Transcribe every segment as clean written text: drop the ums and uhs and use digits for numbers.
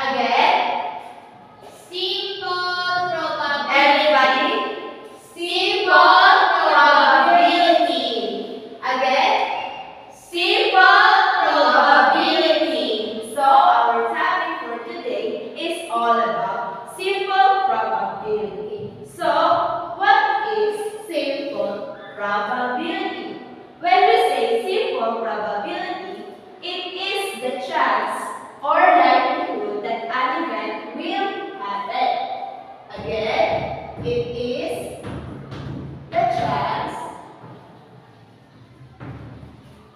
Again. Simple probability. Everybody. Simple probability. Again. Simple probability. So our topic for today is all about simple probability. So what is simple probability? When we say simple probability, it is the chance or likelihood that an event will happen. Again, it is the chance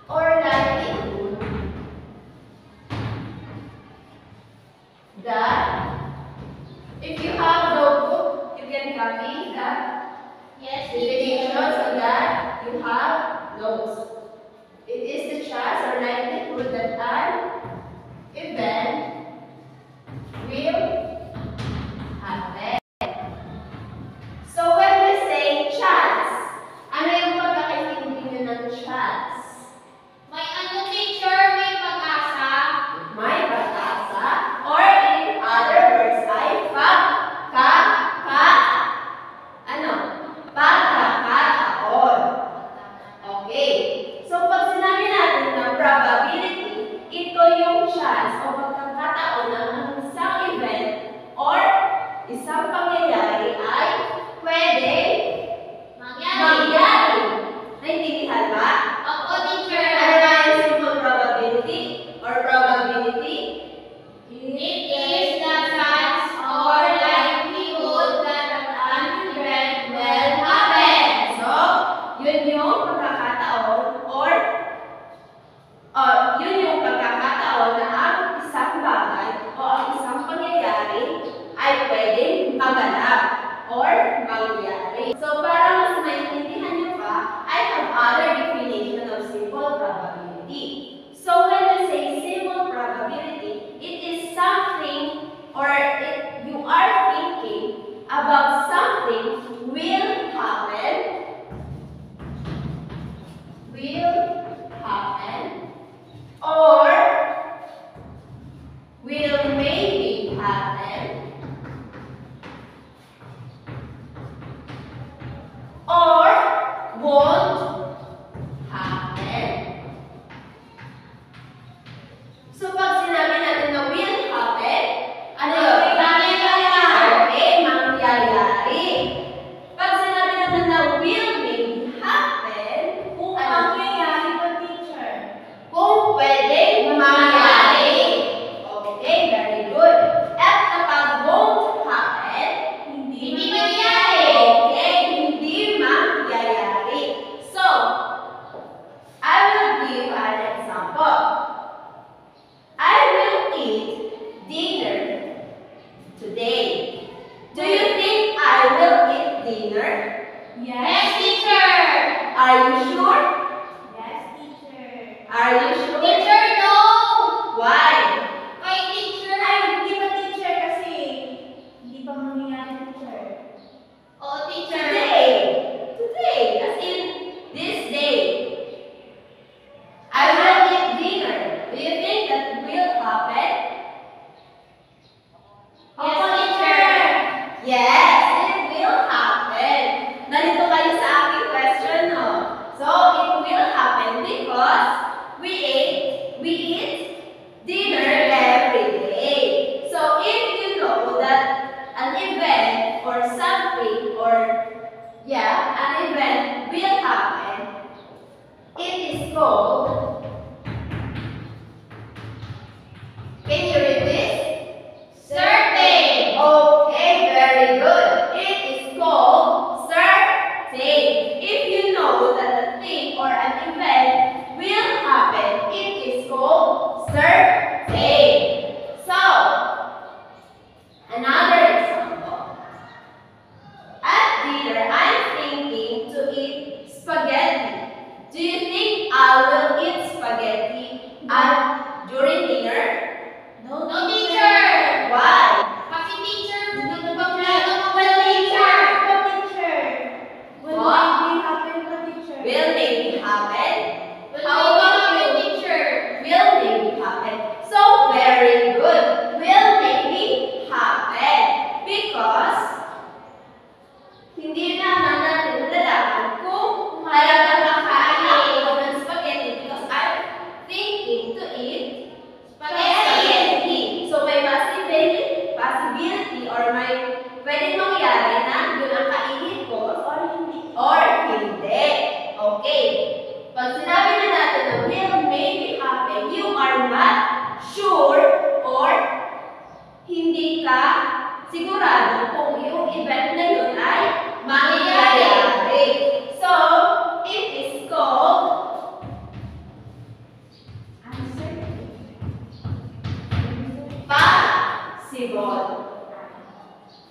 or likelihood that if you have notebook, you can copy the definitions on that. You have notes. It is the chance or likelihood that an event will happen. So when we say chance, ano yung pagkakaintindi nyo ng chance? May ano, teacher? May pag-asa? May pag-asa, or in other words ay pagkakataon. Okay. So pag sinabi natin na probability, ito yung chance o pagkakataon na ang isang event or isang pangyayari ay pwede mangyari. Naintindihan ba? Opo, teacher. Ano ba yung simple probability or probability? It is the chance or likelihood that an event will happen. So, yun yung pagkakataon or yun yung pagkakataon na ang isang bagay o ang isang pangyayari ay pwedeng maganap or mangyari. So, para mas maintindihan nyo pa, I have other definition of simple probability. So, when we say simple probability, it is something or you are thinking about something will happen, or will maybe happen, or won't happen. So pag sinabi natin na will happen, ano yun? Mangyayari. Pag sinabi natin na will maybe happen, kung mangyayari ba, teacher? Kung pwedeng mangyari. Okay, very good. At kapag won't happen, hindi mangyayari. Okay, hindi mangyayari. So, I will give an example. I will eat dinner today. Do you think I will eat dinner? Yes, teacher. Are you sure? Yes, teacher. Are you sure? Teacher, no. Why? Why, teacher? Ay, hindi ba teacher kasi hindi pa mangyayari teacher. Oo, teacher. Today, as in this day, I will eat dinner. Do you think that will happen?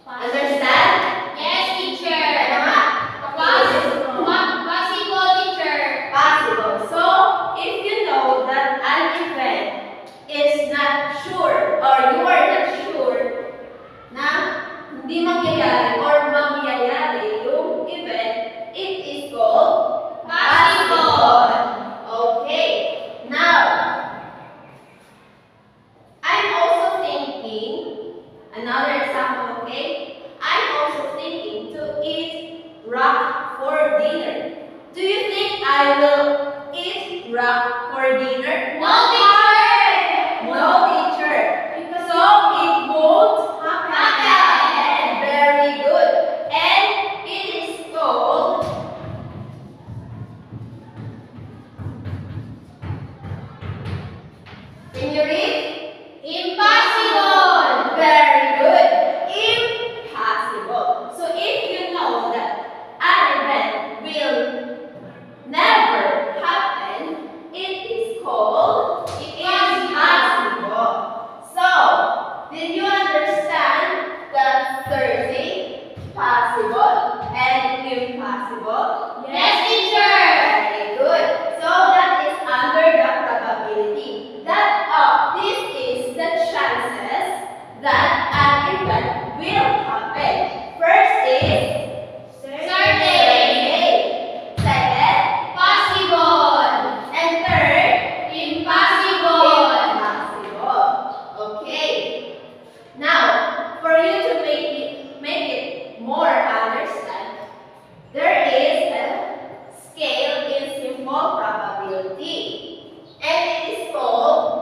Understand? Yes, teacher. Ano nga? Possible, teacher. Possible. So, if you know that an event is not sure or you are not sure na hindi mangyayari or mangyayari yung event, it is called Possible. Okay. Now, I'm also thinking, another example, okay? I'm also thinking to eat rock for dinner. Do you think I will eat rock for dinner? No, teacher. No, teacher. So it won't happen. Very good. And it is called can you read? Impossible. Very good. Impossible. So if you know that an event will never happen, it is called impossible. So, did you understand the third thing? Possible and impossible? Yes, teacher. Very good. So that is under the probability. This is the chances that an event will happen. First is Certain. Second, Possible. and third, Impossible. impossible. Okay. Now, for you to make it more understand, there is a scale in simple probability, and it is called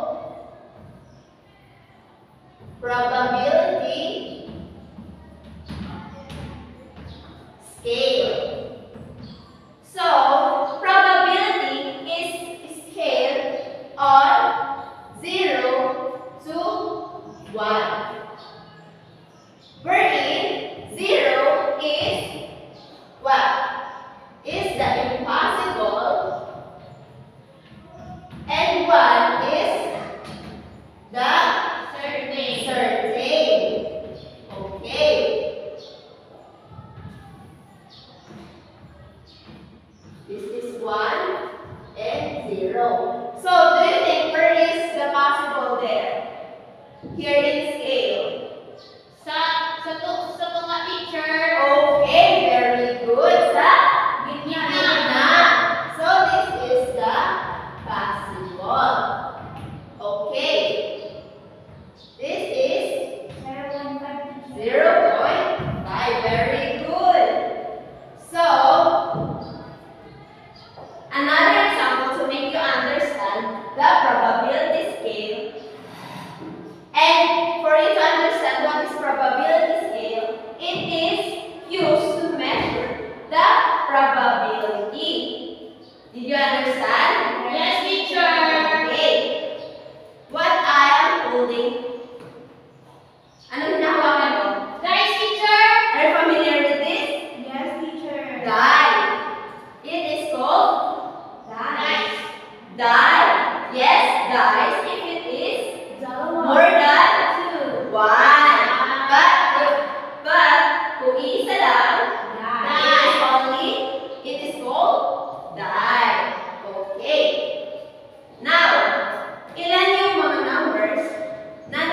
probability scale. So, probability is scaled on 0 to 1. Wherein 0 is what? Is the impossible, and 1 is the Certain. certain. Okay. This is 1 and 0. So, do you think where is the possible there? Here in scale. Sa tunga, teacher. Okay, very good. Sa Gitna. gitna. So, this is the possible. Okay. This is 0.5. Very good. So, another example to make you understand the probability scale. And for you to understand what is probability scale, it is used to measure the probability. Did you understand? Yes, teacher. Okay. What I am holding. Ano hinahawakan mo? Guys, teacher. Are you familiar with this? Yes, teacher. Die. It is called Dice. die. Yes, dice if it is more than 1. But kung isa lang, it is called die. Okay. Now, ilan yung mga numbers na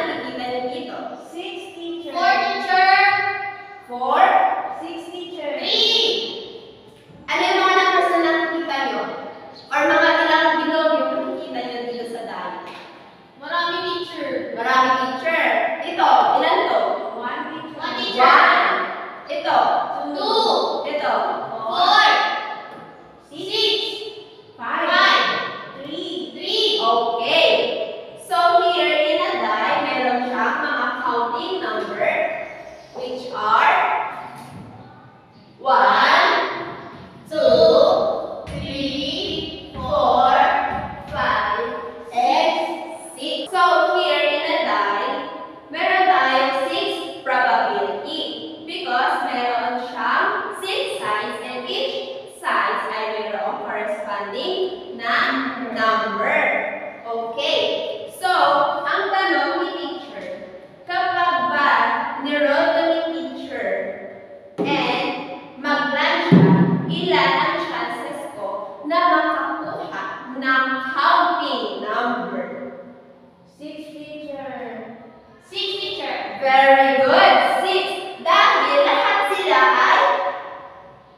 6, teacher. Very good. 6. Dahil lahat sila ay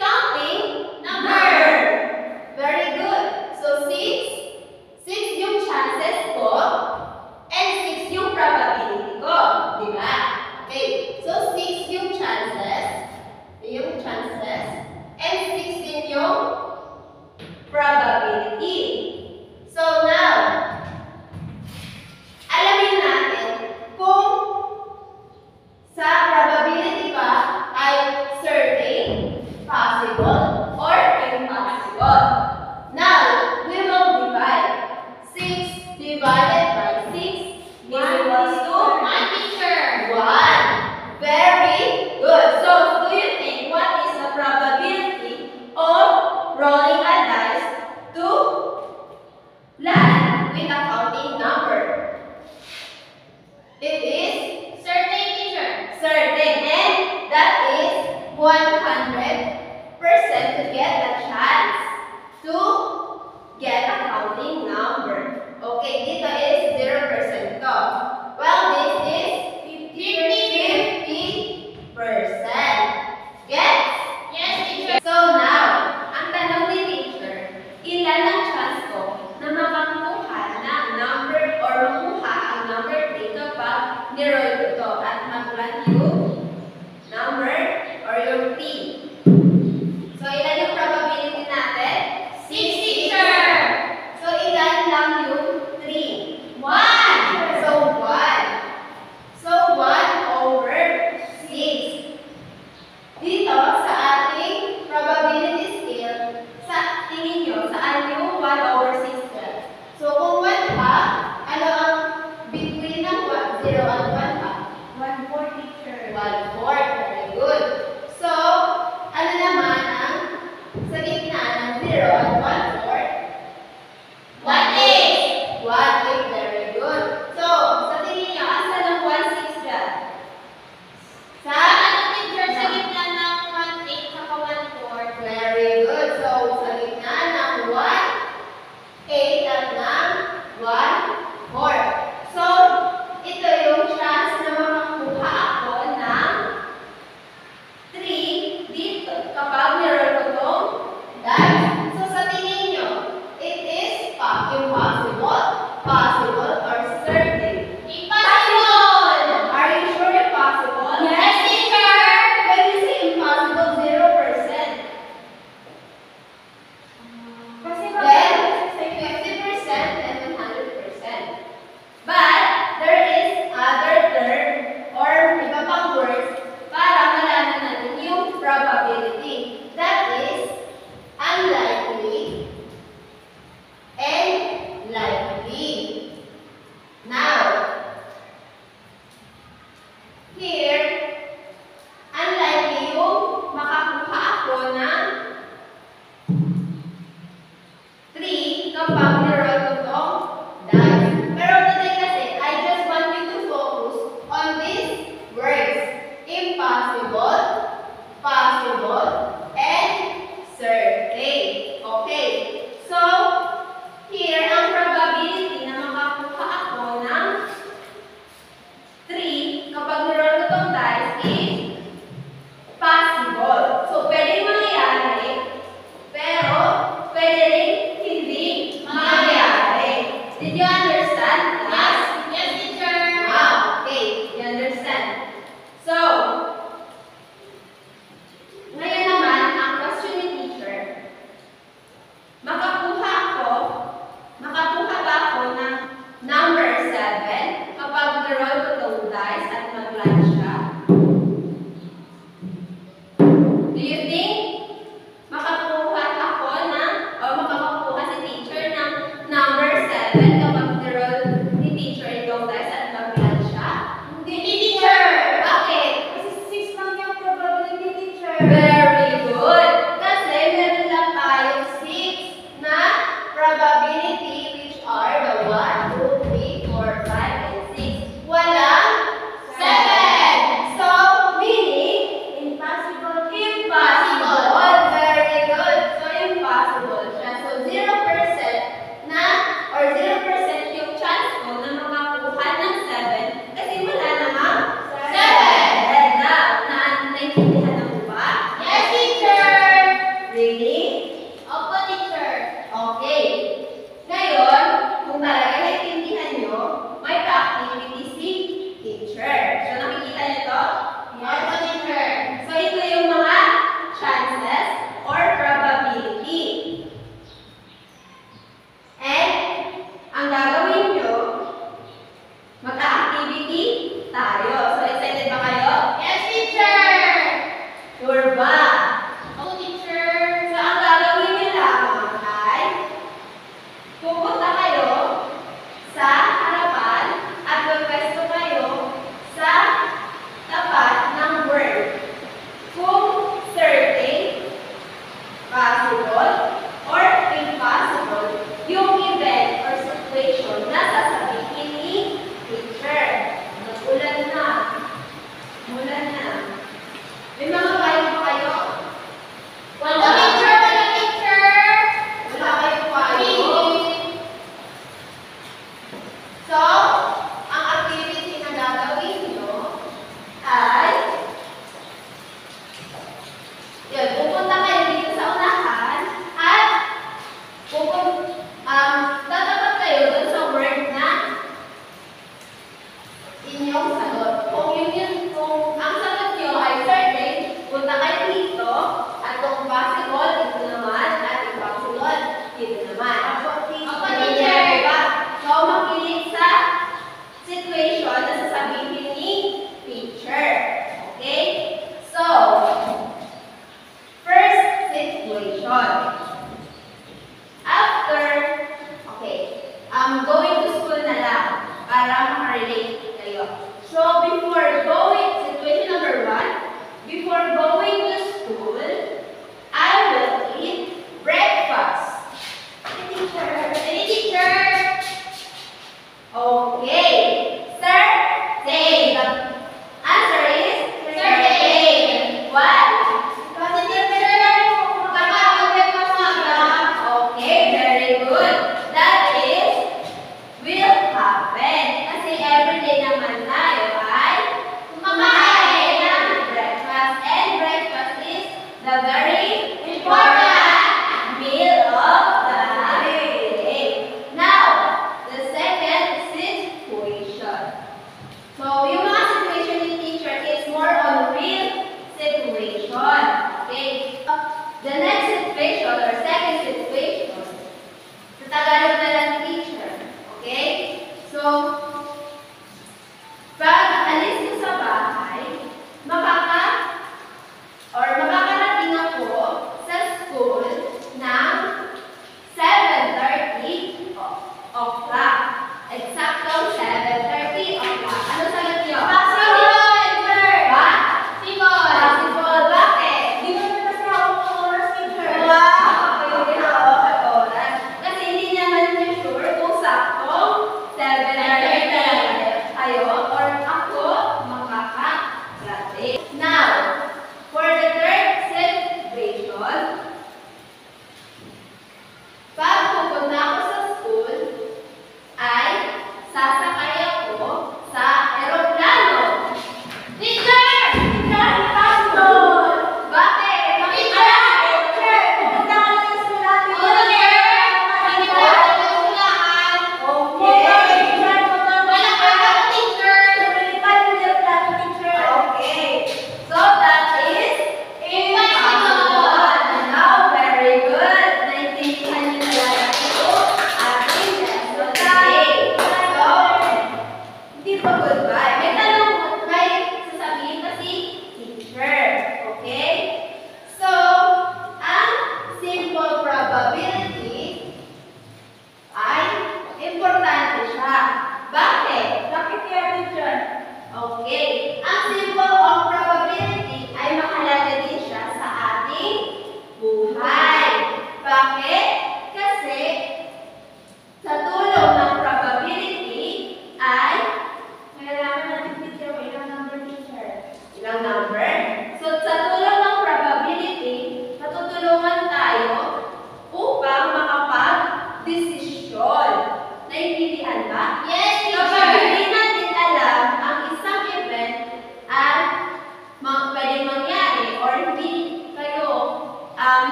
counting number. Very good. So 6 yung chances ko and 6 yung probability ko. Di ba? Okay. So 6 yung chances and 16 yung probability. So now, alamin natin kung sa probability ba ay certain, possible, or impossible. Now, we will divide 6 divided by 6 is equals to 1, teacher. 1. Very good. So, do you think what is the probability of rolling a dice to land with a counting number? It is Certain, teacher. certain, and that is 100% to get a chance to get a counting number. Okay, dito is 0% to. Well, this is 50%. Gets? Yes, teacher. So now, ang tanong ni teacher, ilan ang chance ko na makakuha ng number or makuha ang number 3 kapag niroll ko to at mag-land yung number or yung T. So, ilan yung probability natin? 6, teacher. So, ilan lang yung 3? 1. So, 1. So, 1 over 6. Dito, sa ating probability scale, sa tingin nyo, saan yung 1 over 6 ka? So, kung 1 ka, ano ang between ng 0 at 1 ka? 1/4, teacher. 1/4. Very good. So, ano naman ang sa gitna ng 0 at 1/4? 1/8. 1/8. Very good. So, sa tingin nyo, asan ang 1/6 dyan? Sa Ano, teacher, sa gitna ng 1/8 saka 1/4? Very good. So, sa gitna ng 1/8 at ng 1/4. So, ito yung chance tayo. So, excited ba kayo? Yes, teacher! Sure ba? Oh, teacher! So, ang gagawin niyo lamang ay pupunta kayo sa harapan at magpwesto kayo sa tapat ng word. Kung certain, possible, or impossible, yung event or situation na sasabihin ni teacher. Nag-ulan na. Umulan na. May mga payo ba kayo? Wala, teacher! Wala, teacher! Wala kayong payo? So, ang activity na gagawin nyo ay yun, pupunta kayo dito sa unahan at tatapat kayo dun sa word na inyong sagot. Kung ang sagot nyo ay certain, punta kayo dito at kung possible, dito naman at impossible, dito naman. Opo, teacher. Diba? So, makinig sa situation na sasabihin ni teacher. Okay? So, first situation. Going to school na lang para makarelate kayo. So, situation number 1, before going to school, I will eat breakfast. Teacher! Any teacher? Okay. Sir, say the answer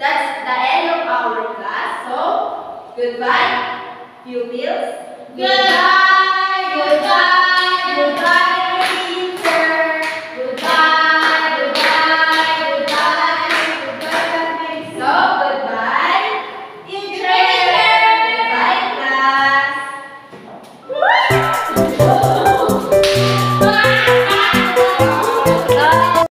That's the end of our class. So, goodbye, pupils. Goodbye! Goodbye!